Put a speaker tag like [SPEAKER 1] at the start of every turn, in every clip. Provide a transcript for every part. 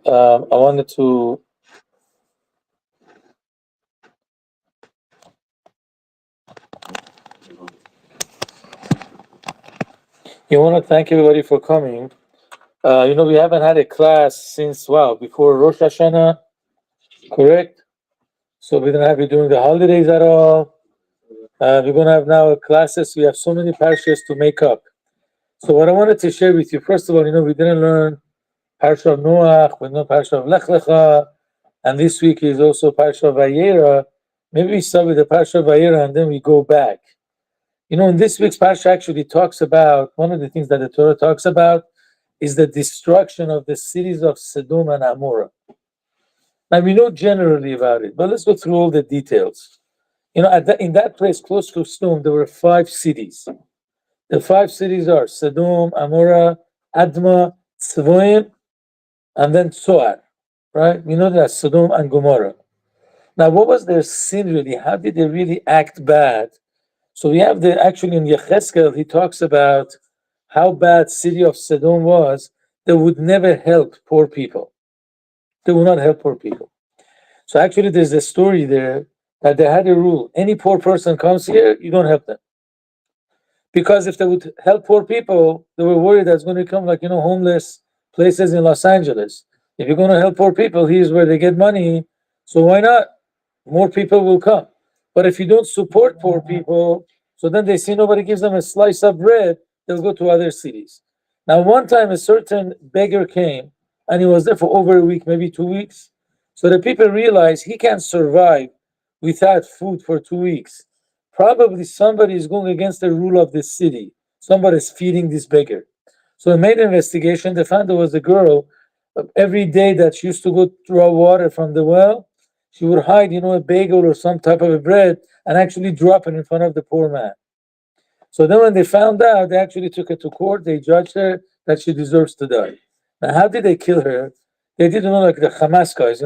[SPEAKER 1] I wanted to want to thank everybody for coming. We haven't had a class since before Rosh Hashanah, correct? So we don't have you doing the holidays at all. We're going to have now classes. We have so many parshas to make up. So what I wanted to share with you, first of all, we didn't learn parsha of Noach, we know parsha of Lech lecha, and this week is also parsha of Vayera. Maybe we start with the parsha of Vayera and then we go back. In this week's parsha actually talks about, one of the things that the Torah talks about is the destruction of the cities of Sodom and Amorah. Now we know generally about it, but let's go through all the details. In that place close to Sodom, there were 5 cities. The 5 cities are Sodom, Amorah, Admah, Tzvoim, and then Tzoar, right? We know that Sodom and Gomorrah. Now, what was their sin really? How did they really act bad? So we have actually in Yechezkel, he talks about how bad city of Sodom was. They would never help poor people. They would not help poor people. So actually there's a story there that they had a rule. Any poor person comes here, you don't help them. Because if they would help poor people, they were worried that's going to become like, homeless places in Los Angeles. If you're going to help poor people, here's where they get money. So why not? More people will come. But if you don't support poor people, so then they see nobody gives them a slice of bread, they'll go to other cities. Now, one time a certain beggar came, and he was there for over a week, maybe 2 weeks. So the people realized he can't survive without food for 2 weeks. Probably somebody is going against the rule of this city. Somebody is feeding this beggar. So they made an investigation. They found there was a girl, every day that she used to go draw water from the well, she would hide, a bagel or some type of a bread and actually drop it in front of the poor man. So then when they found out, they actually took her to court. They judged her that she deserves to die. Now, how did they kill her? They didn't know, like the Hamas guys,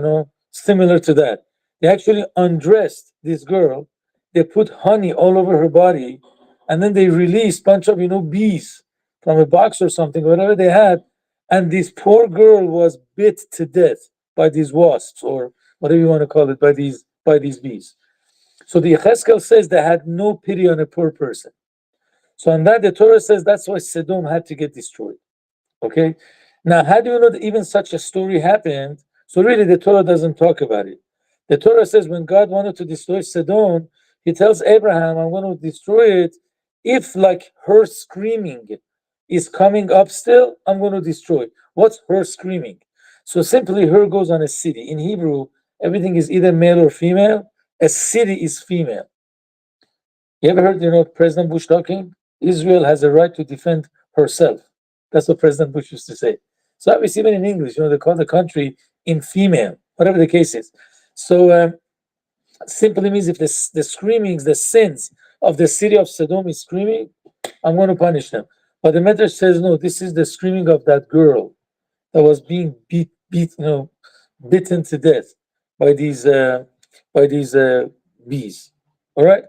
[SPEAKER 1] similar to that. They actually undressed this girl. They put honey all over her body, and then they released a bunch of, bees from a box or something, whatever they had. And this poor girl was bit to death by these wasps, or whatever you want to call it, by these bees. So the Yechezkel says they had no pity on a poor person. So on that, the Torah says that's why Sodom had to get destroyed. Okay? Now, how do you know that even such a story happened? So really, the Torah doesn't talk about it. The Torah says when God wanted to destroy Sodom, he tells Abraham, I'm going to destroy it. If like her screaming is coming up still, I'm going to destroy it. What's her screaming? So simply her goes on a city. In Hebrew, everything is either male or female. A city is female. You ever heard, President Bush talking? Israel has a right to defend herself. That's what President Bush used to say. So obviously, even in English, they call the country in female, whatever the case is. So simply means if the screamings, the sins of the city of Sodom is screaming, I'm going to punish them. But the Medrash says, no, this is the screaming of that girl that was being bitten to death by these bees. All right?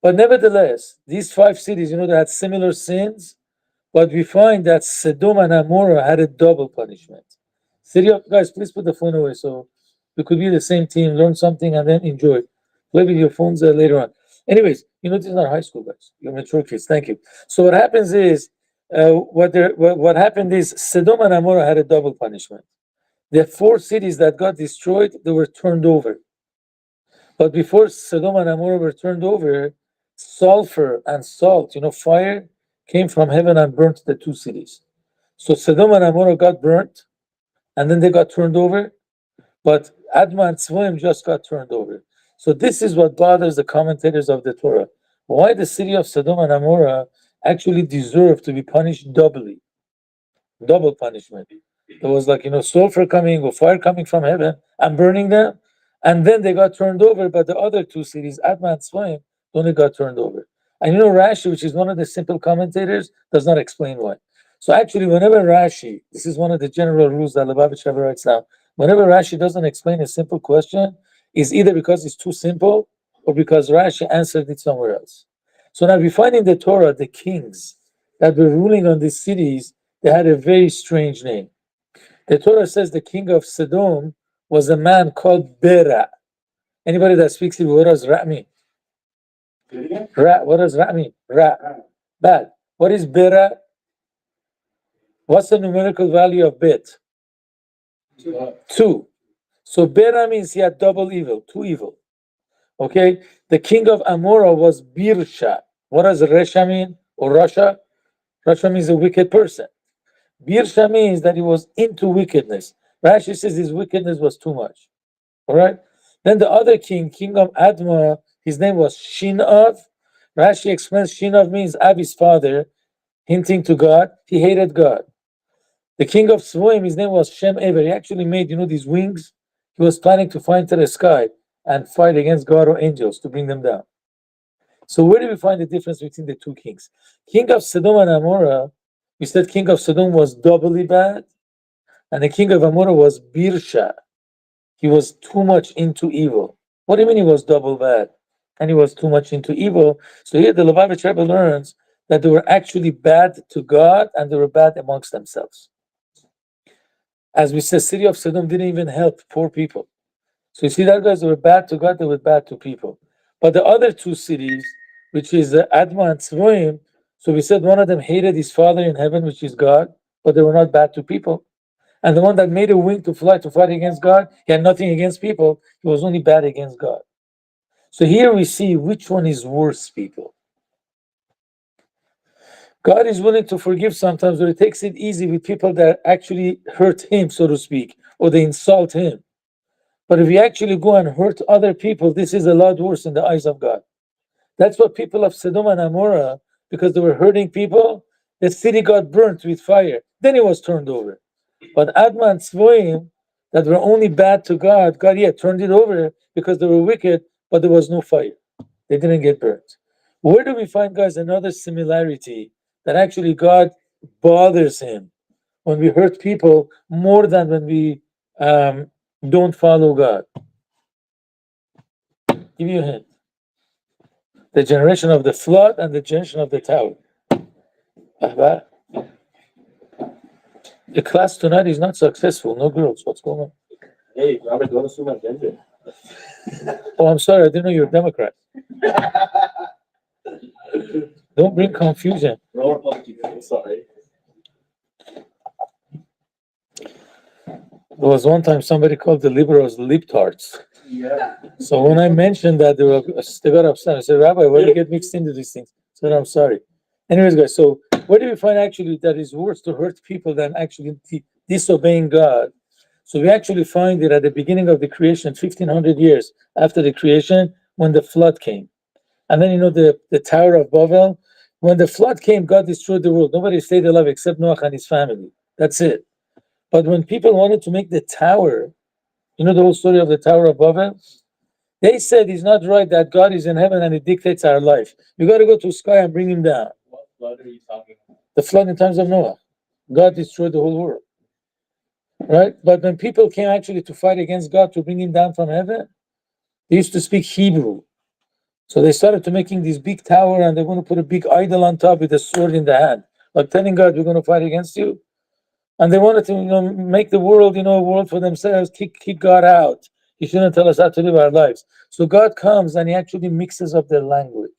[SPEAKER 1] But nevertheless, these 5 cities, they had similar sins, but we find that Sodom and Amorah had a double punishment. Guys, please put the phone away so we could be the same team, learn something, and then enjoy. Play with your phones later on. Anyways, this is not high school, guys. You're mature kids. Thank you. So what happens is, what happened is Sodom and Amorah had a double punishment. The 4 cities that got destroyed, they were turned over. But before Sodom and Amorah were turned over, sulfur and salt, fire, came from heaven and burnt the 2 cities. So Sodom and Amorah got burnt, and then they got turned over, but Admah and Tzvoim just got turned over. So this is what bothers the commentators of the Torah. Why the city of Sodom and Amorah actually deserved to be punished doubly. Double punishment. There was sulfur coming or fire coming from heaven and burning them, and then they got turned over, but the other 2 cities, Admah and Tzvoim, only got turned over. And Rashi, which is one of the simple commentators, does not explain why. So actually, whenever Rashi, this is one of the general rules that Lubavitch ever writes down, whenever Rashi doesn't explain a simple question, is either because it's too simple or because Rashi answered it somewhere else. So now we find in the Torah the kings that were ruling on these cities, they had a very strange name. The Torah says the king of Sodom was a man called Bera. Anybody that speaks Hebrew, what does Ra mean? Ra, what does Ra mean? Ra. Bad. What is Bera? What's the numerical value of Bet? 2. So Bera means he had double evil, 2 evil. Okay? The king of Amorah was Birsha. What does Resha mean? Or Rasha? Rasha means a wicked person. Birsha means that he was into wickedness. Rashi says his wickedness was too much. All right? Then the other king, king of Admah, his name was Shinav. Rashi explains Shinav means Abi's father, hinting to God. He hated God. The king of Svoim, his name was Shem Ever. He actually made, these wings. He was planning to fly into the sky and fight against God or angels to bring them down. So where do we find the difference between the two kings? King of Sodom and Amorah, we said king of Sodom was doubly bad, and the king of Amorah was Birsha. He was too much into evil. What do you mean he was double bad? And he was too much into evil. So here the Lubavitch Rebbe learns that they were actually bad to God and they were bad amongst themselves. As we said, city of Sodom didn't even help poor people. So you see that guys, they were bad to God, they were bad to people. But the other two cities, which is Admah and Tzvoim, so we said one of them hated his father in heaven, which is God, but they were not bad to people. And the one that made a wing to fly to fight against God, he had nothing against people, he was only bad against God. So here we see which one is worse, people. God is willing to forgive sometimes, but he takes it easy with people that actually hurt him, so to speak, or they insult him. But if you actually go and hurt other people, this is a lot worse in the eyes of God. That's what people of Sodom and Amorah, because they were hurting people, the city got burnt with fire. Then it was turned over. But Admah and Tzvoim, that were only bad to God, God, turned it over because they were wicked, but there was no fire. They didn't get burnt. Where do we find, guys, another similarity that actually God bothers him when we hurt people more than when we don't follow God? Give you a hint. The generation of the flood and the generation of the tower. The class tonight is not successful. No girls. What's going on?
[SPEAKER 2] Hey, Robert, don't assume my gender.
[SPEAKER 1] Oh, I'm sorry. I didn't know you're a Democrat. Don't bring confusion.
[SPEAKER 2] No Republican, I'm sorry.
[SPEAKER 1] There was one time somebody called the liberals libtards.
[SPEAKER 2] Yeah.
[SPEAKER 1] So when I mentioned that, they got upset. I said, Rabbi, why do you get mixed into these things? I said, I'm sorry. Anyways, guys, so where do we find actually that it's worse to hurt people than actually disobeying God? So we actually find it at the beginning of the creation, 1500 years after the creation, when the flood came. And then, the Tower of Babel. When the flood came, God destroyed the world. Nobody stayed alive except Noah and his family. That's it. But when people wanted to make the tower, the whole story of the Tower of Babel, they said it's not right that God is in heaven and he dictates our life. You got to go to the sky and bring him down.
[SPEAKER 2] What flood are you talking about?
[SPEAKER 1] The flood in times of Noah. God destroyed the whole world. Right? But when people came actually to fight against God to bring him down from heaven, they used to speak Hebrew. So they started to making this big tower and they're going to put a big idol on top with a sword in the hand. Like telling God, we're going to fight against you. And they wanted to, make the world, a world for themselves, kick God out. He shouldn't tell us how to live our lives. So God comes and he actually mixes up their language.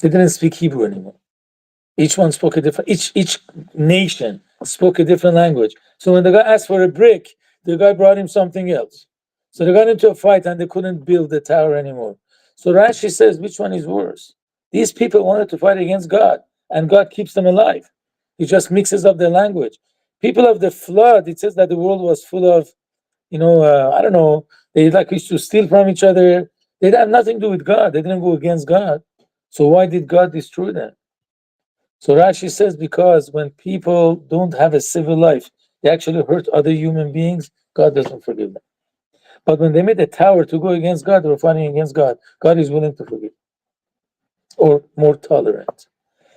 [SPEAKER 1] They didn't speak Hebrew anymore. Each one spoke a different, each nation spoke a different language. So when the guy asked for a brick, the guy brought him something else. So they got into a fight and they couldn't build the tower anymore. So Rashi says, which one is worse? These people wanted to fight against God, and God keeps them alive. He just mixes up their language. People of the flood, it says that the world was full of, I don't know, they used to steal from each other. They had nothing to do with God. They didn't go against God. So why did God destroy them? So Rashi says because when people don't have a civil life, they actually hurt other human beings, God doesn't forgive them. But when they made a tower to go against God, they were fighting against God. God is willing to forgive or more tolerant.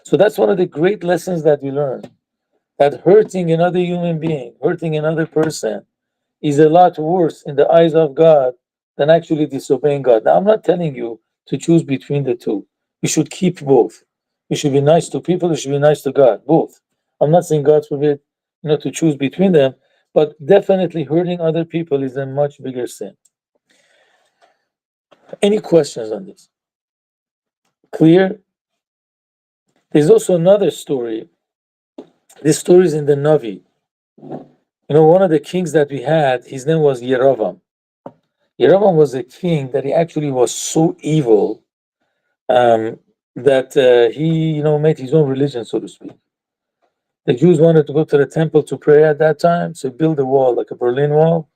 [SPEAKER 1] So that's one of the great lessons that we learn, that hurting another human being, hurting another person is a lot worse in the eyes of God than actually disobeying God. Now, I'm not telling you to choose between the two. You should keep both. You should be nice to people, you should be nice to God, both. I'm not saying God forbid to choose between them. But definitely hurting other people is a much bigger sin. Any questions on this? Clear? There's also another story. This story is in the Navi. One of the kings that we had, his name was Yeravam. Yeravam was a king that he actually was so evil that he, made his own religion, so to speak. The Jews wanted to go to the temple to pray at that time, so he built a wall, like a Berlin Wall,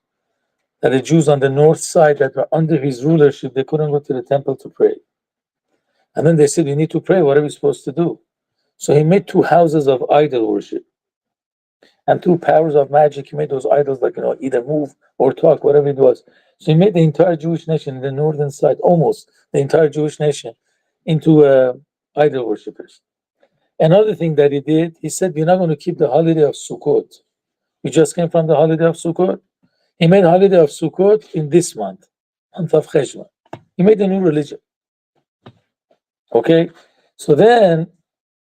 [SPEAKER 1] that the Jews on the north side that were under his rulership, they couldn't go to the temple to pray. And then they said, we need to pray, what are we supposed to do? So he made 2 houses of idol worship. And through powers of magic, he made those idols like, either move or talk, whatever it was. So he made the entire Jewish nation, the northern side, almost the entire Jewish nation, into idol worshippers. Another thing that he did, he said, we're not going to keep the holiday of Sukkot. We just came from the holiday of Sukkot. He made the holiday of Sukkot in this month of Cheshvan. He made a new religion. Okay? So then,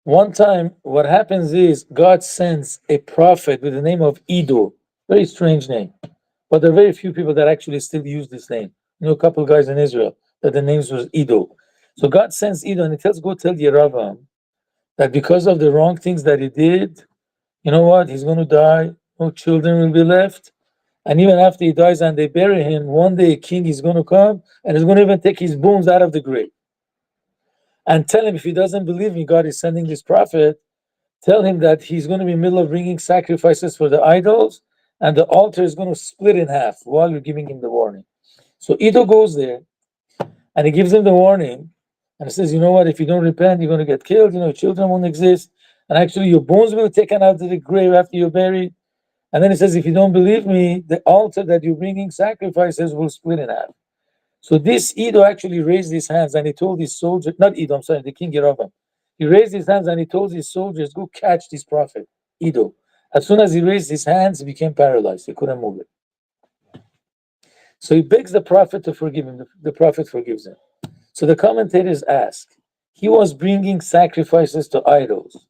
[SPEAKER 1] one time, what happens is God sends a prophet with the name of Ido. Very strange name. But there are very few people that actually still use this name. A couple guys in Israel that the names was Ido. So God sends Ido and he tells, go tell Yeravam that because of the wrong things that he did, you know what? He's going to die. No children will be left. And even after he dies and they bury him, one day a king is going to come and is going to even take his bones out of the grave. And tell him, if he doesn't believe me, God is sending this prophet, tell him that he's going to be in the middle of bringing sacrifices for the idols, and the altar is going to split in half while you're giving him the warning. So Ido goes there, and he gives him the warning, and he says, you know what, if you don't repent, you're going to get killed, children won't exist, and actually your bones will be taken out of the grave after you're buried. And then he says, if you don't believe me, the altar that you're bringing sacrifices will split in half. So this Ido actually raised his hands and he told his soldiers, not Ido, I'm sorry, the king Yeravam. He raised his hands and he told his soldiers, go catch this prophet, Ido. As soon as he raised his hands, he became paralyzed. He couldn't move it. So he begs the prophet to forgive him. The prophet forgives him. So the commentators ask, he was bringing sacrifices to idols.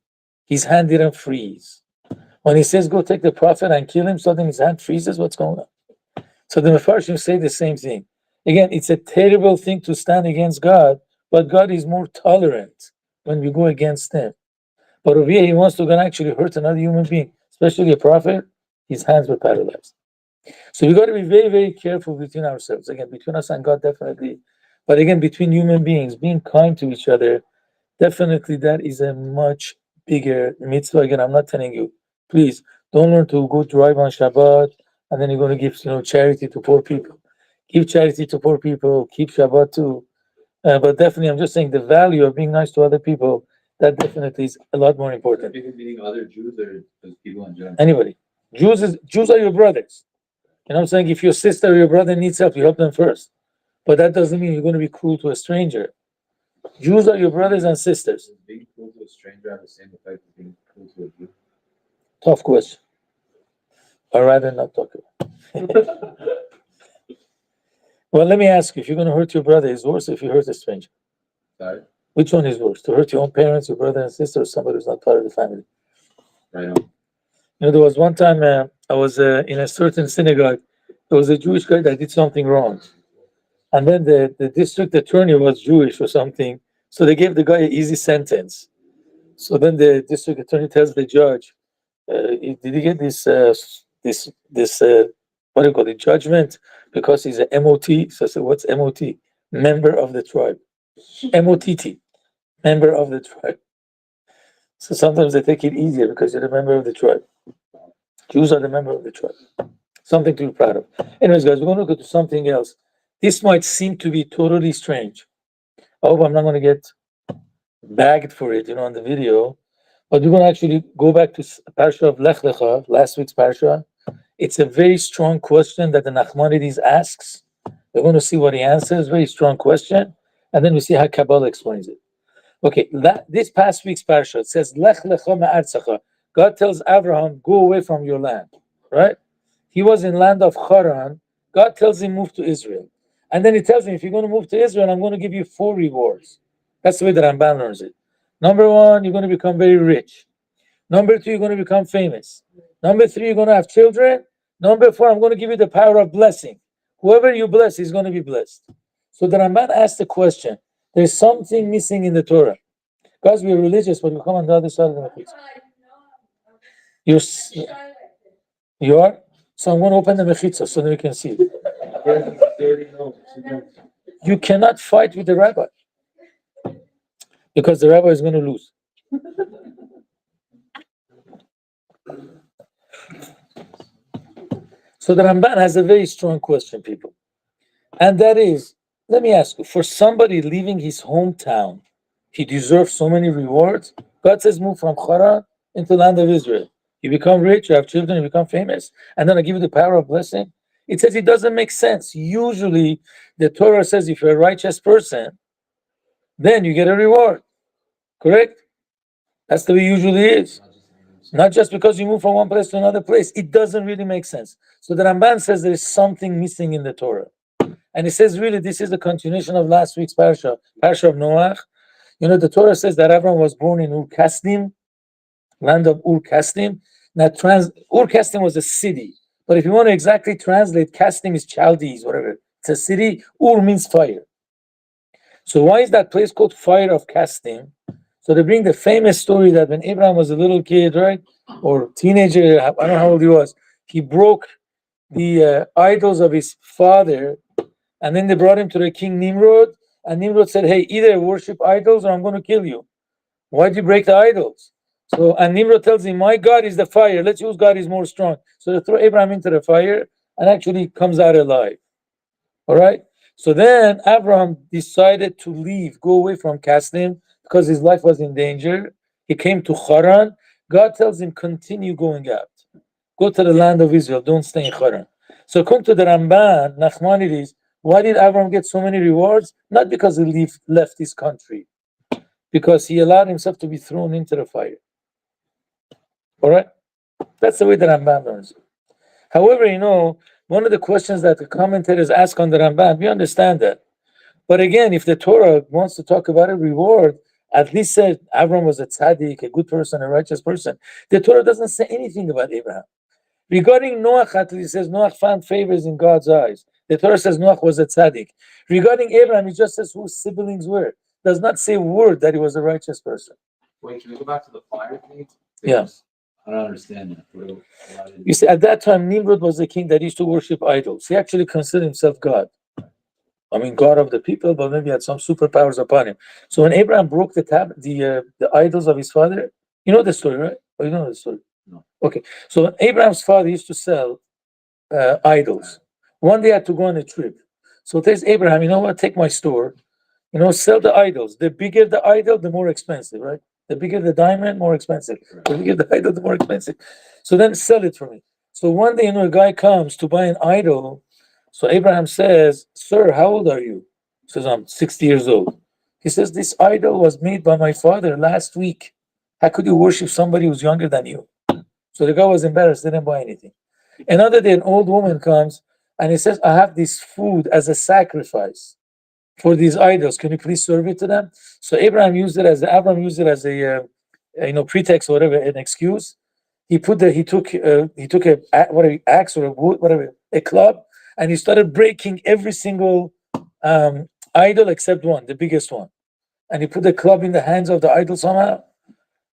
[SPEAKER 1] His hand didn't freeze. When he says, go take the prophet and kill him, suddenly his hand freezes. What's going on? So the Mefarshim say the same thing. Again, it's a terrible thing to stand against God, but God is more tolerant when we go against him. But over here, he wants to actually hurt another human being, especially a prophet. His hands were paralyzed. So we got to be very, very careful between ourselves. Again, between us and God, definitely. But again, between human beings, being kind to each other, definitely that is a much bigger mitzvah. Again, I'm not telling you, please don't learn to go drive on Shabbat and then you're going to give charity to poor people. Give charity to poor people, keep Shabbat too. But definitely, I'm just saying the value of being nice to other people, that definitely is a lot more important.
[SPEAKER 3] Because meaning other Jews or just people in general?
[SPEAKER 1] Anybody. Jews are your brothers. I'm saying? If your sister or your brother needs help, you help them first. But that doesn't mean you're going to be cruel to a stranger. Jews are your brothers and sisters.
[SPEAKER 3] Does being cruel to a stranger have the same effect as being cruel to a Jew?
[SPEAKER 1] Tough question. I'd rather not talk about it. Well, let me ask you, if you're going to hurt your brother, is it worse if you hurt a stranger?
[SPEAKER 3] Sorry?
[SPEAKER 1] Which one is worse? To hurt your own parents, your brother and sister, or somebody who's not part of the family?
[SPEAKER 3] Right on.
[SPEAKER 1] There was one time I was in a certain synagogue. There was a Jewish guy that did something wrong. And then the district attorney was Jewish or something. So they gave the guy an easy sentence. So then the district attorney tells the judge, did he get this what do you call it, judgment? Because he's a MOT. So I said, what's MOT? Member of the tribe. MOTT. Member of the tribe. So sometimes they take it easier because you're a member of the tribe. Jews are the member of the tribe. Something to be proud of. Anyways, guys, we're going to go to something else. This might seem to be totally strange. I hope I'm not going to get bagged for it, on the video. But we're going to actually go back to parsha of Lech lecha, last week's parsha. It's a very strong question that the Nachmanides asks. We're going to see what he answers. Very strong question. And then we see how Kabbalah explains it. Okay, this past week's parsha, it says, Lech lecha me'artzacha. God tells Avraham, go away from your land, right? He was in land of Haran. God tells him, move to Israel. And then he tells him, if you're going to move to Israel, I'm going to give you 4 rewards. That's the way that Ramban learns it. Number 1, you're going to become very rich. Number 2, you're going to become famous. Number 3, you're going to have children. Number 4, I'm going to give you the power of blessing. Whoever you bless is going to be blessed. So the Ramban asked the question, there's something missing in the Torah. Guys, we're religious, but we come on the other side of the Mechitza. You are? So I'm going to open the Mechitza so that we can see it. You cannot fight with the rabbi because the rabbi is going to lose. So the Ramban has a very strong question, people. And that is, let me ask you, for somebody leaving his hometown, he deserves so many rewards. God says, move from Haran into the land of Israel. You become rich, you have children, you become famous, and then I give you the power of blessing. It says it doesn't make sense. Usually, the Torah says if you're a righteous person, then you get a reward. Correct? That's the way it usually is. Not just because you move from one place to another place. It doesn't really make sense. So the Ramban says there is something missing in the Torah. And he says, really, this is the continuation of last week's parsha of Noach. You know, the Torah says that Abraham was born in Ur-Kasdim, land of Ur-Kasdim. Now, Ur-Kasdim was a city. But if you want to exactly translate, Kasdim is Chaldees, whatever. It's a city. Ur means fire. So why is that place called Fire of Kasdim? So they bring the famous story that when Abraham was a little kid, right, or teenager, I don't know how old he was, he broke the idols of his father, and then they brought him to the king Nimrod, and Nimrod said, hey, either worship idols or I'm going to kill you. Why'd you break the idols? So, and Nimrod tells him, my God is the fire, let's use God is more strong. So they throw Abraham into the fire, and actually comes out alive. All right? So then Abraham decided to leave, go away from Kasdim, because his life was in danger. He came to Haran. God tells him, continue going out. Go to the land of Israel, don't stay in Haran. So according to the Ramban, Nachmanides, why did Abraham get so many rewards? Not because he left his country, because he allowed himself to be thrown into the fire. All right? That's the way the Ramban learns. However, you know, one of the questions that the commentators ask on the Ramban, we understand that. But again, if the Torah wants to talk about a reward, at least said Abraham was a tzaddik, a good person, a righteous person. The Torah doesn't say anything about Abraham. Regarding Noach, at least it says Noach found favors in God's eyes. The Torah says Noach was a tzaddik. Regarding Abraham, it just says who his siblings were. Does not say a word that he was a righteous person.
[SPEAKER 3] Wait, can we go back to the fire thing?
[SPEAKER 1] Yeah.
[SPEAKER 3] I don't understand that.
[SPEAKER 1] You see, at that time, Nimrod was the king that used to worship idols. He actually considered himself God. I mean, God of the people, but maybe had some superpowers upon him. So when Abraham broke the idols of his father, you know the story, right? Oh, you know the story?
[SPEAKER 3] No.
[SPEAKER 1] Okay. So Abraham's father used to sell idols. One day I had to go on a trip. So there's Abraham, you know what? Take my store. You know, sell the idols. The bigger the idol, the more expensive, right? The bigger the diamond, more expensive. The bigger the idol, the more expensive. So then sell it for me. So one day, you know, a guy comes to buy an idol. So Abraham says, sir, how old are you? He says, I'm 60 years old. He says, this idol was made by my father last week. How could you worship somebody who's younger than you? So the guy was embarrassed, didn't buy anything. Another day, an old woman comes and he says, I have this food as a sacrifice for these idols. Can you please serve it to them? So Abraham used it as a pretext or whatever, an excuse. He took a axe or a wood, whatever, a club, and he started breaking every single idol except one, the biggest one. And he put the club in the hands of the idol somehow,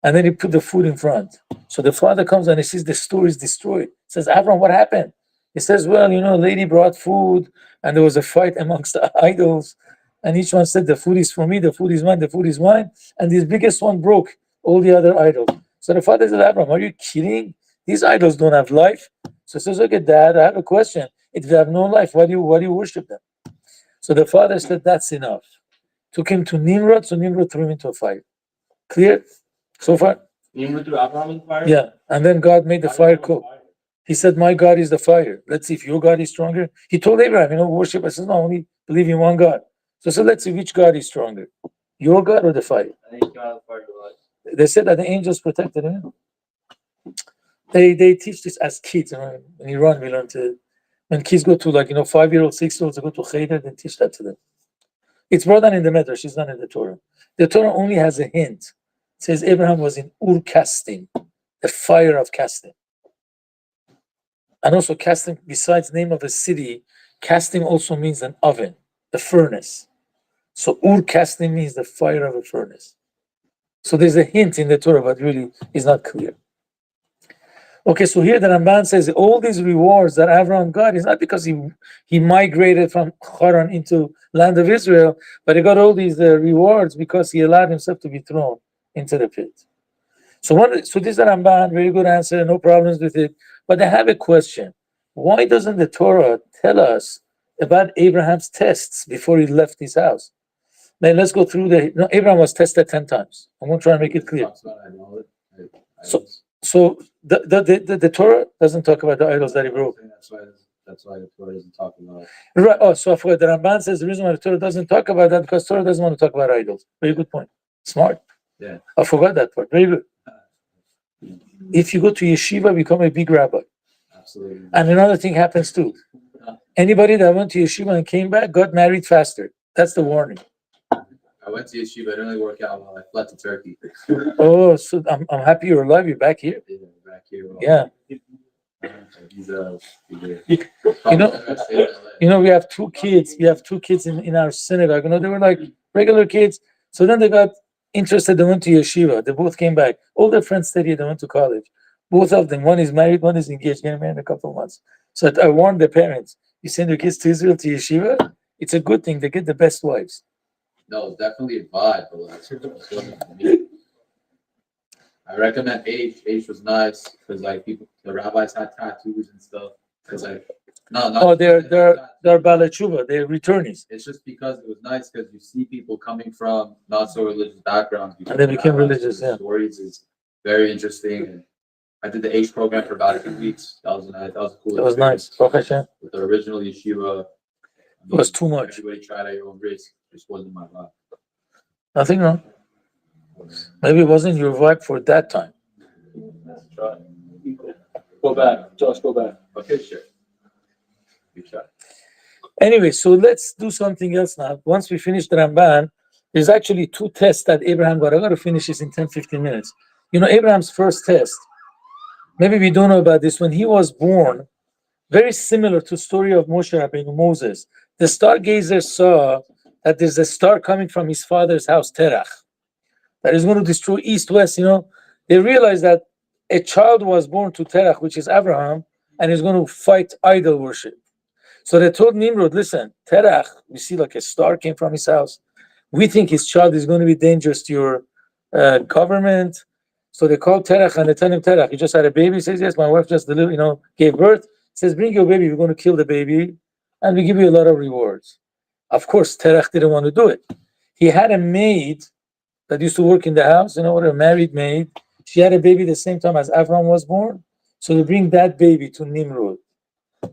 [SPEAKER 1] and then he put the food in front. So the father comes and he sees the store is destroyed. He says, Abraham, what happened? He says, well, you know, a lady brought food, and there was a fight amongst the idols, and each one said, the food is for me, the food is mine, the food is mine, and this biggest one broke all the other idols. So the father said, Abraham, are you kidding? These idols don't have life. So he says, okay, Dad, I have a question. If they have no life, why do you worship them? So the father said, that's enough. Took him to Nimrod, so Nimrod threw him into a fire. Clear? So far?
[SPEAKER 2] Nimrod threw Abraham in the fire?
[SPEAKER 1] Yeah, and then God made the fire cook. He said, my God is the fire. Let's see if your God is stronger. He told Abraham, worship. I said, no, only believe in one God. So let's see which God is stronger, your God or the fire.
[SPEAKER 2] I think God fired the light.
[SPEAKER 1] They said that the angels protected him. They teach this as kids. In Iran, we learn to, when kids go to 5-year-olds, 6-year-olds, they go to Cheder, they teach that to them. It's brought down in the Medrash, it's not in the Torah. The Torah only has a hint. It says Abraham was in Ur-Kasdim, the fire of Kasdim. And also casting, besides name of a city, casting also means an oven, a furnace. So ur casting means the fire of a furnace. So there's a hint in the Torah, but really is not clear. Okay, so here the Ramban says all these rewards that Avraham got is not because he migrated from Haran into land of Israel, but he got all these rewards because he allowed himself to be thrown into the pit. So this is the Ramban, very good answer, no problems with it. But I have a question. Why doesn't the Torah tell us about Abraham's tests before he left his house? Now let's go through Abraham was tested 10 times. I'm going to try and make it clear. So the Torah doesn't talk about the idols that he broke.
[SPEAKER 3] That's why the Torah doesn't talk about it.
[SPEAKER 1] Right. Oh, so I forgot. The Ramban says the reason why the Torah doesn't talk about that because Torah doesn't want to talk about idols. Very good point. Smart.
[SPEAKER 3] Yeah.
[SPEAKER 1] I forgot that part. Very good. If you go to yeshiva, become a big rabbi.
[SPEAKER 3] Absolutely.
[SPEAKER 1] And another thing happens too. Anybody that went to yeshiva and came back got married faster. That's the warning.
[SPEAKER 3] I went to yeshiva. It didn't really work out well. I fled to Turkey.
[SPEAKER 1] Oh, so I'm happy you're alive. You're back here.
[SPEAKER 3] Yeah, back here.
[SPEAKER 1] Yeah.
[SPEAKER 3] He's
[SPEAKER 1] we have two kids. We have two kids in our synagogue. They were like regular kids. So then they got interested. They went to yeshiva. They both came back. All their friends stayed here. They went to college. Both of them. One is married. One is engaged. Getting married in a couple of months. So I warned the parents. You send your kids to Israel to yeshiva. It's a good thing. They get the best wives.
[SPEAKER 3] No, it's definitely a vibe, but wasn't for me. I recommend H. H was nice because the rabbis had tattoos and stuff. Because
[SPEAKER 1] they're Baalei Tshuva. They're returnees.
[SPEAKER 3] It's just because it was nice because you see people coming from not so religious backgrounds,
[SPEAKER 1] and they became religious. Yeah,
[SPEAKER 3] stories is very interesting. And I did the H program for about 2 weeks. That was nice. That was cool.
[SPEAKER 1] That was nice.
[SPEAKER 3] With the original yeshiva,
[SPEAKER 1] it was too much.
[SPEAKER 3] Everybody tried at your own risk. It just wasn't my vibe.
[SPEAKER 1] Nothing wrong. Maybe it wasn't your vibe for that time.
[SPEAKER 2] Try. Go back. Josh, go back.
[SPEAKER 3] Okay, sure. You try.
[SPEAKER 1] Anyway, so let's do something else now. Once we finish the Ramban, there's actually 2 tests that Abraham got. I got to finish this in 10-15 minutes. Abraham's first test, maybe we don't know about this, when he was born, very similar to the story of Moshe Rabbeinu, Moses. The stargazer saw that there's a star coming from his father's house, Terach, that is going to destroy east-west. They realized that a child was born to Terach, which is Avraham, and he's going to fight idol worship. So they told Nimrod, listen, Terach, we see like a star came from his house. We think his child is going to be dangerous to your government. So they called Terach and they tell him, Terach, you just had a baby? He says, yes, my wife just delivered, gave birth. He says, bring your baby, we're going to kill the baby, and we give you a lot of rewards. Of course, Terach didn't want to do it. He had a maid that used to work in the house, a married maid. She had a baby the same time as Avraham was born. So they bring that baby to Nimrod,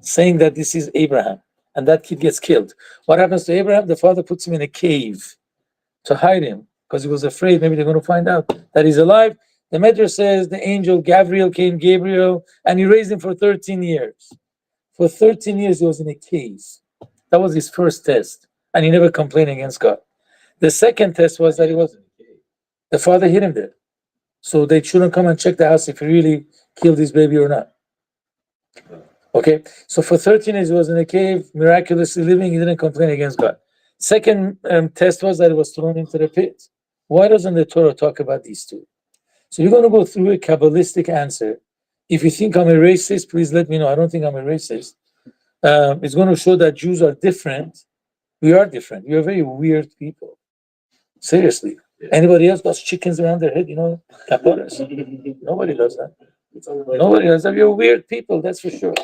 [SPEAKER 1] saying that this is Abraham, and that kid gets killed. What happens to Abraham? The father puts him in a cave to hide him because he was afraid maybe they're going to find out that he's alive. The Medrash says the angel Gabriel, and he raised him for 13 years. For 13 years, he was in a cave. That was his first test, and he never complained against God. The second test was that the father hid him there. So they shouldn't come and check the house if he really killed his baby or not. Okay, so for 13 years, he was in a cave, miraculously living. He didn't complain against God. Second test was that he was thrown into the pit. Why doesn't the Torah talk about these 2? So we're going to go through a Kabbalistic answer. If you think I'm a racist, please let me know. I don't think I'm a racist. It's going to show that Jews are different. We are different. We are very weird people. Seriously. Anybody else does chickens around their head, caporas? Nobody does that. Nobody does that. You're weird people, that's for sure.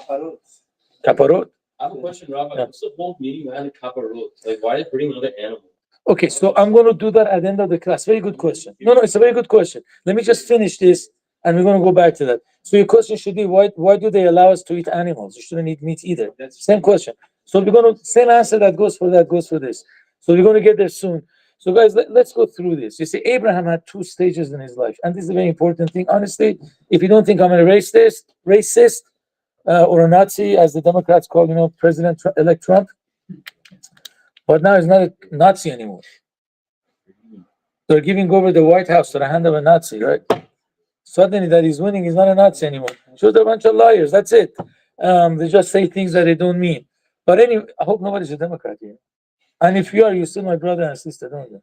[SPEAKER 1] Caparot?
[SPEAKER 2] I have a question, Rabbi. What's the whole meaning behind the caparot? Like, why bring another animal?
[SPEAKER 1] Okay, so I'm going to do that at the end of the class. Very good question. No, it's a very good question. Let me just finish this, and we're going to go back to that. So your question should be, why do they allow us to eat animals? You shouldn't eat meat either. Same question. So we're going to, same answer that goes for this. So we're going to get there soon. So guys, let's go through this. You see, Abraham had 2 stages in his life, and this is a very important thing. Honestly, if you don't think I'm a racist, or a Nazi, as the Democrats call, President-elect Trump, but now he's not a Nazi anymore. They're giving over the White House to the hand of a Nazi, right? Suddenly that he's winning, he's not a Nazi anymore. Shows they're a bunch of liars, that's it. They just say things that they don't mean. But anyway, I hope nobody's a Democrat here. And if you are, you're still my brother and sister, don't you?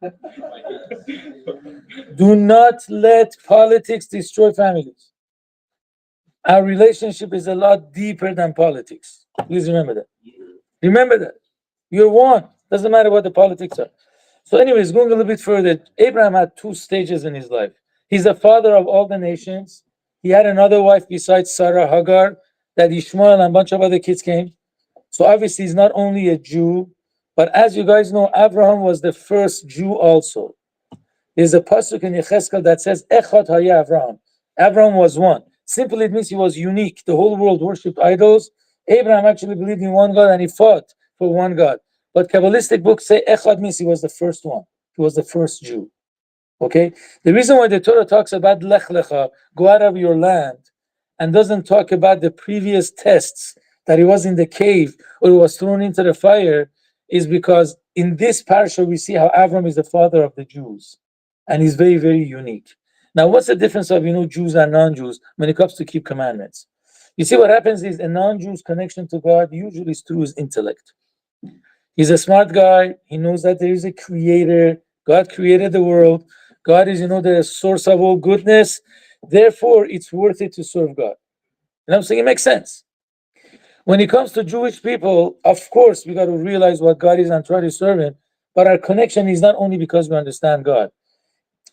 [SPEAKER 1] Do not let politics destroy families. Our relationship is a lot deeper than politics. Please remember that. Remember that. You're one. Doesn't matter what the politics are. So, anyways, going a little bit further, Abraham had 2 stages in his life. He's the father of all the nations. He had another wife besides Sarah, Hagar, that Ishmael and a bunch of other kids came. So obviously he's not only a Jew, but as you guys know, Avraham was the first Jew also. There's a pasuk in Yecheskel that says, Echad haya Avraham. Avraham was one. Simply it means he was unique. The whole world worshipped idols. Abraham actually believed in one God and he fought for one God. But Kabbalistic books say Echad means he was the first one. He was the first Jew. Okay? The reason why the Torah talks about Lech, lecha, go out of your land, and doesn't talk about the previous tests, that he was in the cave or he was thrown into the fire, is because in this parsha we see how Avram is the father of the Jews. And he's very, very unique. Now, what's the difference of, Jews and non-Jews when it comes to keep commandments? You see, what happens is a non-Jew's connection to God usually is through his intellect. He's a smart guy. He knows that there is a creator. God created the world. God is, the source of all goodness. Therefore, it's worth it to serve God. I'm saying? It makes sense. When it comes to Jewish people, of course, we got to realize what God is and try to serve him. But our connection is not only because we understand God.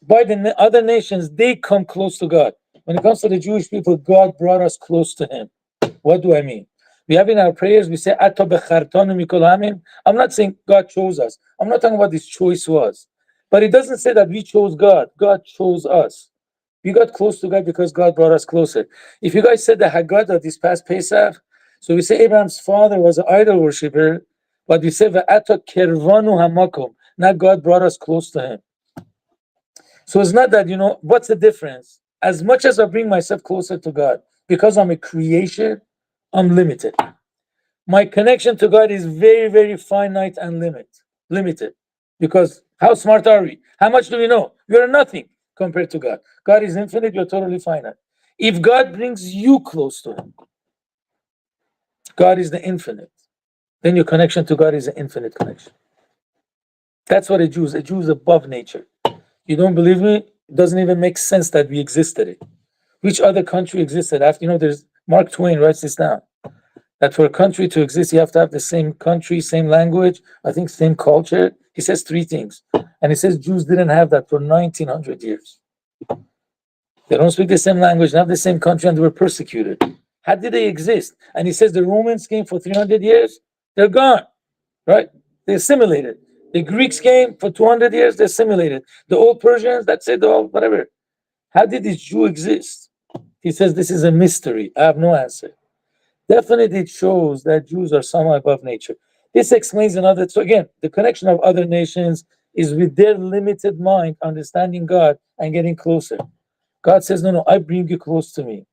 [SPEAKER 1] By the other nations, they come close to God. When it comes to the Jewish people, God brought us close to him. What do I mean? We have in our prayers, we say, Ato bechartanu mikol hamim. I'm not saying God chose us. I'm not talking about this choice was. But it doesn't say that we chose God. God chose us. We got close to God because God brought us closer. If you guys said the Haggadah this past Pesach, so we say Abraham's father was an idol worshiper, but we say Va'ato kervanu hamakom. Now God brought us close to him. So it's not that, what's the difference? As much as I bring myself closer to God, because I'm a creation, I'm limited. My connection to God is very, very finite and limited. Because how smart are we? How much do we know? We are nothing compared to God. God is infinite, you're totally finite. If God brings you close to him, God is the infinite, then your connection to God is an infinite connection. That's what a Jew is. A Jew is above nature. You don't believe me? It doesn't even make sense that we existed. Which other country existed after? There's Mark Twain writes this down, that for a country to exist, you have to have the same country, same language, I think same culture. He says 3 things. And he says Jews didn't have that for 1900 years. They don't speak the same language, not the same country, and they were persecuted. How did they exist? And he says the Romans came for 300 years, they're gone, right? They assimilated. The Greeks came for 200 years, they assimilated. The old Persians, that's it, whatever. How did this Jew exist? He says this is a mystery. I have no answer. Definitely it shows that Jews are somehow above nature. This explains another. So again, the connection of other nations is with their limited mind, understanding God and getting closer. God says, no, I bring you close to me.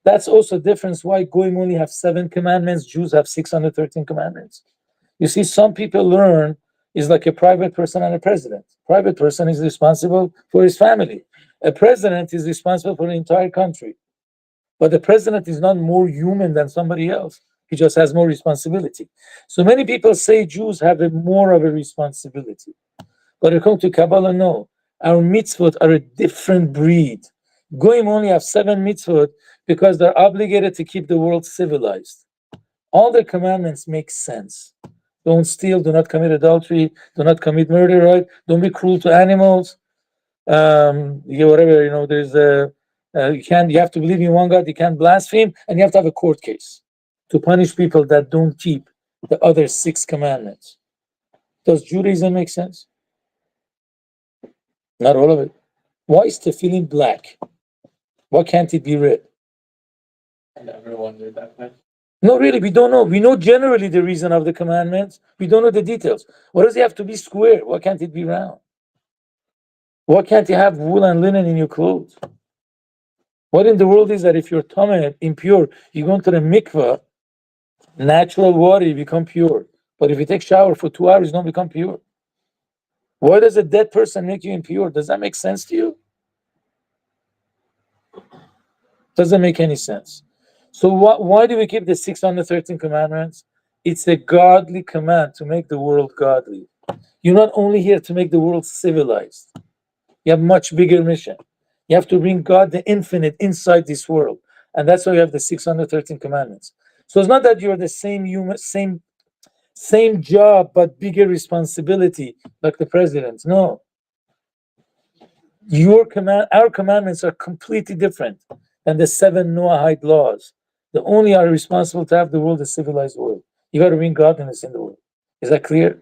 [SPEAKER 1] That's also a difference why Goyim only have 7 commandments, Jews have 613 commandments. You see, some people learn is like a private person and a president. Private person is responsible for his family. A president is responsible for the entire country. But the president is not more human than somebody else. He just has more responsibility. So many people say Jews have more of a responsibility. But according to Kabbalah, no. Our mitzvot are a different breed. Goyim only have 7 mitzvot because they're obligated to keep the world civilized. All the commandments make sense. Don't steal, do not commit adultery, do not commit murder, right? Don't be cruel to animals. Whatever, there's you have to believe in one God, you can't blaspheme, and you have to have a court case to punish people that don't keep the other 6 commandments. Does Judaism make sense? Not all of it. Why is tefillin black? Why can't it be red?
[SPEAKER 2] I never wondered that question.
[SPEAKER 1] No, really, we don't know. We know generally the reason of the commandments. We don't know the details. Why does it have to be square? Why can't it be round? Why can't you have wool and linen in your clothes? What in the world is that if you're tameh, impure, you go into the mikveh, natural water, you become pure. But if you take shower for 2 hours, you don't become pure. Why does a dead person make you impure? Does that make sense to you? Doesn't make any sense. So why do we keep the 613 commandments? It's a godly command to make the world godly. You're not only here to make the world civilized. You have much bigger mission. You have to bring God the infinite inside this world. And that's why you have the 613 commandments. So it's not that you're the same human, same job, but bigger responsibility, like the president. No. Our commandments are completely different than the 7 Noahide laws. The only are responsible to have the world a civilized world. You got to bring godliness in the world. Is that clear?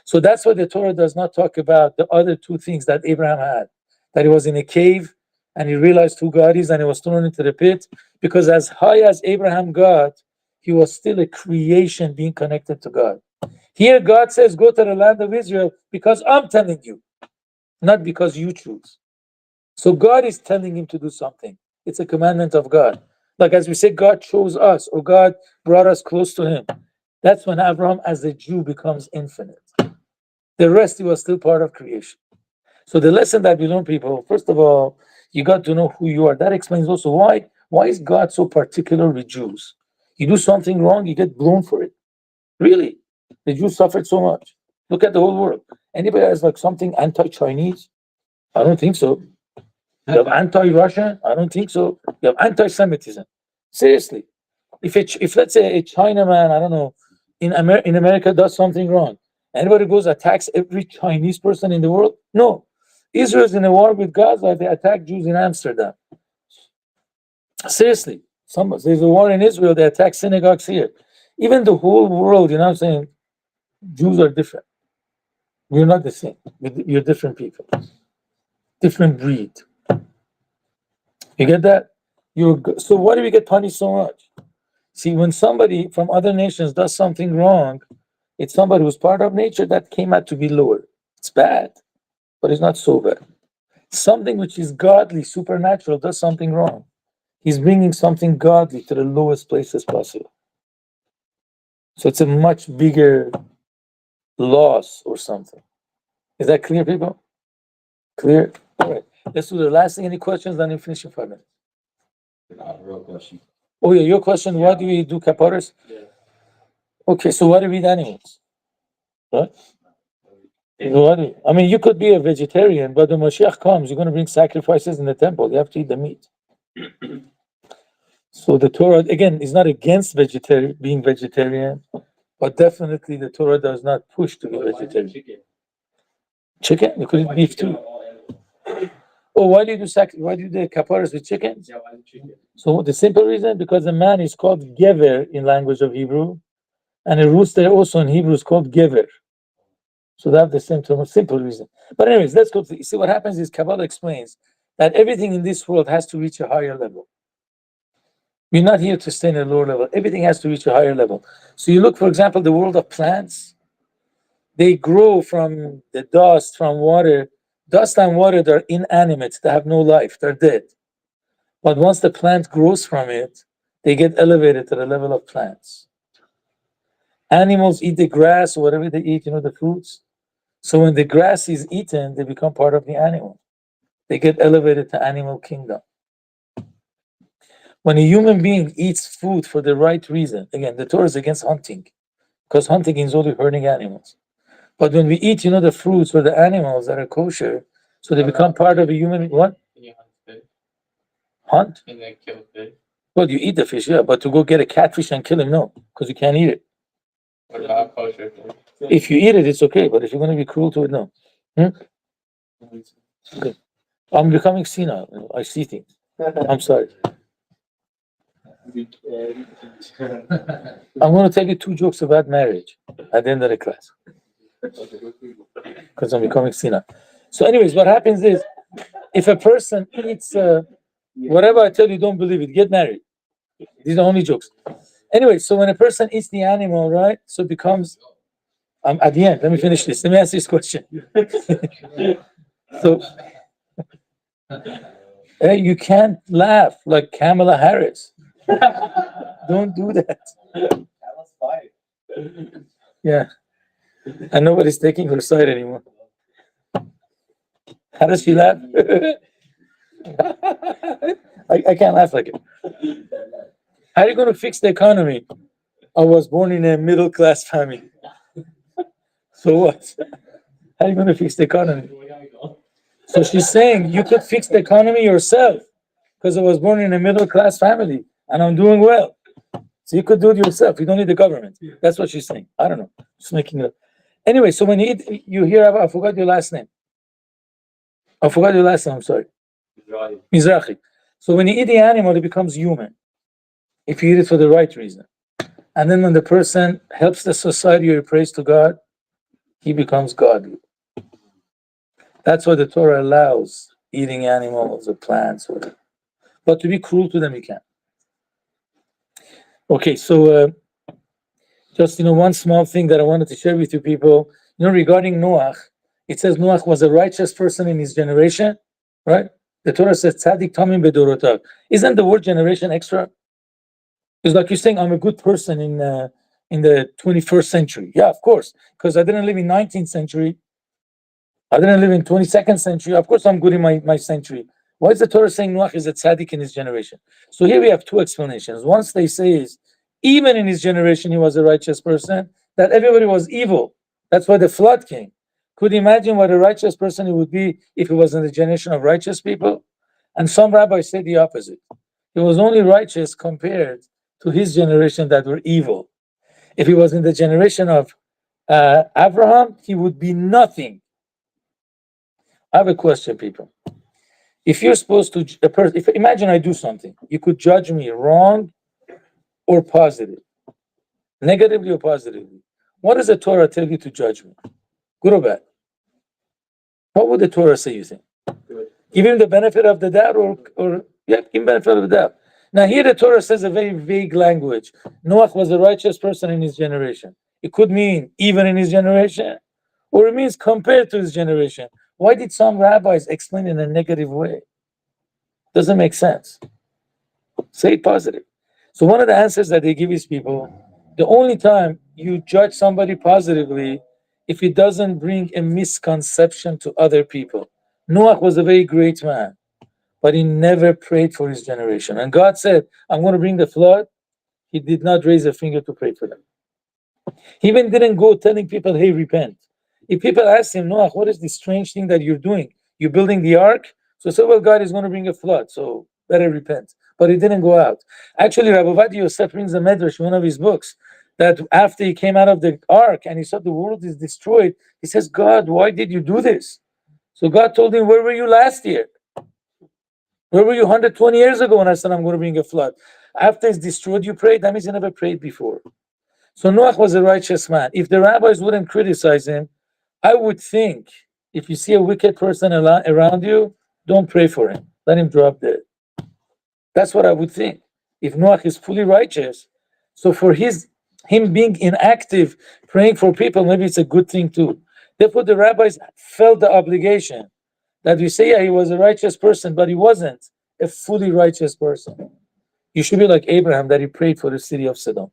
[SPEAKER 1] So that's why the Torah does not talk about the other 2 things that Abraham had. That he was in a cave and he realized who God is and he was thrown into the pit. Because as high as Abraham got, he was still a creation being connected to God. Here God says, go to the land of Israel because I'm telling you, not because you choose. So God is telling him to do something. It's a commandment of God. Like as we say, God chose us or God brought us close to him. That's when Abraham as a Jew becomes infinite. The rest, he was still part of creation. So the lesson that we learn, people, first of all, you got to know who you are. That explains also why is God so particular with Jews? You do something wrong, you get blown for it. Really? The Jews suffered so much. Look at the whole world. Anybody has like something anti-Chinese? I don't think so. You have anti-Russian? I don't think so. You have anti-Semitism. Seriously. If let's say a Chinaman, I don't know, in America does something wrong, anybody goes attacks every Chinese person in the world? No. Israel's in a war with Gaza, they attack Jews in Amsterdam. Seriously. There's a war in Israel, they attack synagogues here. Even the whole world, you know what I'm saying? Jews are different. We're not the same. You're different people. Different breed. You get that? So why do we get punished so much? See, when somebody from other nations does something wrong, it's somebody who's part of nature that came out to be lower. It's bad, but it's not so bad. Something which is godly, supernatural, does something wrong. He's bringing something godly to the lowest places possible. So it's a much bigger loss or something. Is that clear, people? Clear? All right. Let's do the last thing. Any questions? Then you finish in 5 minutes.
[SPEAKER 3] Real question.
[SPEAKER 1] Oh, yeah, your question, why do we do kaparas?
[SPEAKER 2] Yeah.
[SPEAKER 1] Okay, so why do we eat animals? Right? I mean, you could be a vegetarian, but when Mashiach comes, you're going to bring sacrifices in the temple. You have to eat the meat. So the Torah, again, is not against being vegetarian, but definitely the Torah does not push to be vegetarian. Chicken? You could eat beef too. Oh, why do you do the kaparas with chickens?
[SPEAKER 2] Yeah, why the chicken?
[SPEAKER 1] So the simple reason, because a man is called gever in language of Hebrew, and a rooster also in Hebrew is called gever. So they have the same term, simple reason. But anyways, let's go see what happens is Kabbalah explains that everything in this world has to reach a higher level. We're not here to stay in a lower level. Everything has to reach a higher level. So you look, for example, the world of plants. They grow from the dust, from water. Dust and water, they're inanimate. They have no life. They're dead. But once the plant grows from it, they get elevated to the level of plants. Animals eat the grass or whatever they eat, the fruits. So when the grass is eaten, they become part of the animal. They get elevated to animal kingdom. When a human being eats food for the right reason, again, the Torah is against hunting, because hunting is only hurting animals. But when we eat, the fruits or the animals that are kosher, so they become part of a human. What?
[SPEAKER 2] Can you hunt fish?
[SPEAKER 1] Hunt?
[SPEAKER 2] Can they kill fish?
[SPEAKER 1] Well, you eat the fish, yeah, but to go get a catfish and kill him, no, because you can't eat it.
[SPEAKER 2] What about kosher fish?
[SPEAKER 1] If you eat it, it's okay, but if you're going to be cruel to it, no. Okay. I'm becoming senile. I see things. I'm sorry. I'm going to tell you 2 jokes about marriage at the end of the class, because I'm becoming senile. So anyways, what happens is, if a person eats, whatever I tell you, don't believe it, get married. These are only jokes. Anyway, so when a person eats the animal, right, so it becomes, at the end, let me finish this. Let me answer this question. So, you can't laugh like Kamala Harris. Don't do that. Yeah. And nobody's taking her side anymore. How does she laugh? I can't laugh like it. How are you going to fix the economy? I was born in a middle class family. So what? How are you going to fix the economy? So she's saying you could fix the economy yourself because I was born in a middle class family and I'm doing well. So you could do it yourself. You don't need the government. That's what she's saying. I don't know. Just making it up. Anyway, so when you eat, you hear about, I forgot your last name. I'm sorry. Mizrahi. So when you eat the animal, it becomes human. If you eat it for the right reason. And then when the person helps the society or prays to God, he becomes godly. That's why the Torah allows eating animals or plants, or whatever. But to be cruel to them, you can't. Okay, so just one small thing that I wanted to share with you people. Regarding Noach, it says Noach was a righteous person in his generation, right? The Torah says Tzadik Tamim Bedorotav. Isn't the word generation extra? It's like you're saying I'm a good person in the 21st century. Yeah, of course, because I didn't live in 19th century. I didn't live in 22nd century. Of course, I'm good in my century. Why is the Torah saying Noach is a tzaddik in his generation? So here we have two explanations. Once they say is, even in his generation, he was a righteous person, that everybody was evil. That's why the flood came. Could you imagine what a righteous person he would be if he was in the generation of righteous people? And some rabbis say the opposite. He was only righteous compared to his generation that were evil. If he was in the generation of Avraham, he would be nothing. I have a question, people. If you're supposed to, imagine I do something, you could judge me wrong or positive, negatively or positively. What does the Torah tell you to judge me? Good or bad? What would the Torah say, you think? Give him the benefit of the doubt or give him benefit of the doubt. Now here the Torah says a very vague language. Noach was a righteous person in his generation. It could mean even in his generation, or it means compared to his generation. Why did some rabbis explain in a negative way? Doesn't make sense. Say it positive. So one of the answers that they give is people, the only time you judge somebody positively if it doesn't bring a misconception to other people. Noach was a very great man, but he never prayed for his generation. And God said, I'm going to bring the flood. He did not raise a finger to pray for them. He even didn't go telling people, hey, repent. If people ask him, Noach, what is this strange thing that you're doing? You're building the ark? So say, well, God is going to bring a flood, so better repent. But he didn't go out. Actually, Rabbi Ovadia Yosef brings a medrash, one of his books, that after he came out of the ark and he saw the world is destroyed, he says, God, why did you do this? So God told him, where were you last year? Where were you 120 years ago when I said I'm going to bring a flood? After it's destroyed, you prayed. That means you never prayed before. So Noach was a righteous man. If the rabbis wouldn't criticize him, I would think if you see a wicked person around you, don't pray for him. Let him drop dead. That's what I would think. If Noach is fully righteous, so for him being inactive, praying for people, maybe it's a good thing too. Therefore, the rabbis felt the obligation that we say, yeah, he was a righteous person, but he wasn't a fully righteous person. You should be like Abraham, that he prayed for the city of Sodom.